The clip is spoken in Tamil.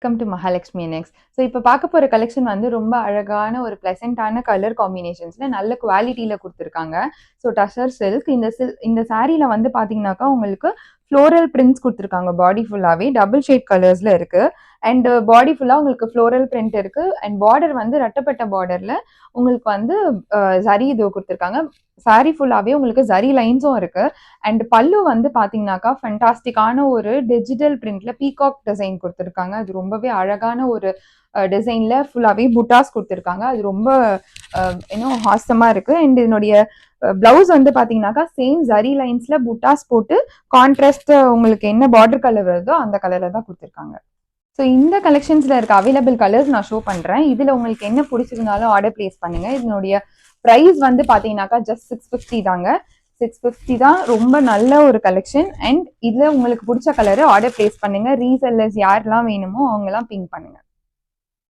Welcome to Mahalakshmi next. So இப்போ பார்க்க போகிற கலெக்ஷன் வந்து ரொம்ப அழகான ஒரு ப்ளசண்டான கலர் காம்பினேஷன்ஸில் நல்ல குவாலிட்டியில் கொடுத்துருக்காங்க. ஸோ டசர் சில்க் இந்த சாரியில் வந்து பார்த்தீங்கன்னாக்கா உங்களுக்கு ஃப்ளோரல் பிரிண்ட்ஸ் கொடுத்துருக்காங்க. பாடி ஃபுல்லாகவே டபுள் ஷேட் கலர்ஸில் இருக்குது. அண்ட் பாடி ஃபுல்லாக உங்களுக்கு ஃப்ளோரல் பிரிண்ட் இருக்குது. அண்ட் பார்டர் வந்து ரெட்டப்பட்ட பார்டரில் உங்களுக்கு வந்து சரி இது கொடுத்துருக்காங்க. சாரி ஃபுல்லாகவே உங்களுக்கு ஜரி லைன்ஸும் இருக்குது. அண்ட் பல்லு வந்து பார்த்தீங்கன்னாக்கா ஃபென்டாஸ்டிக்கான ஒரு டிஜிட்டல் பிரிண்ட்ல பீகாக் டிசைன் கொடுத்துருக்காங்க. அது ரொம்பவே அழகான ஒரு டிசைன்ல ஃபுல்லாகவே புட்டாஸ் கொடுத்துருக்காங்க. அது ரொம்ப இன்னும் ஹாசமாக இருக்குது. அண்ட் இதனுடைய பிளவுஸ் வந்து பார்த்தீங்கன்னாக்கா சேம் ஜரி லைன்ஸ்ல புட்டாஸ் போட்டு கான்ட்ராஸ்ட் உங்களுக்கு என்ன பார்டர் கலர் வருதோ அந்த கலரில் தான் கொடுத்துருக்காங்க. ஸோ இந்த கலெக்ஷன்ஸில் இருக்க அவைலபிள் கலர்ஸ் நான் ஷோ பண்ணுறேன். இதில் உங்களுக்கு என்ன பிடிச்சிருந்தாலும் ஆர்டர் பிளேஸ் பண்ணுங்கள். இதனுடைய ப்ரைஸ் வந்து பார்த்தீங்கன்னாக்கா ஜஸ்ட் 650 தாங்க. 650 தான். ரொம்ப நல்ல ஒரு கலெக்ஷன். அண்ட் இதில் உங்களுக்கு பிடிச்ச கலரு ஆர்டர் பிளேஸ் பண்ணுங்கள். ரீசெல்லர்ஸ் யாரெல்லாம் வேணுமோ அவங்கெல்லாம் பிங்க் பண்ணுங்கள்.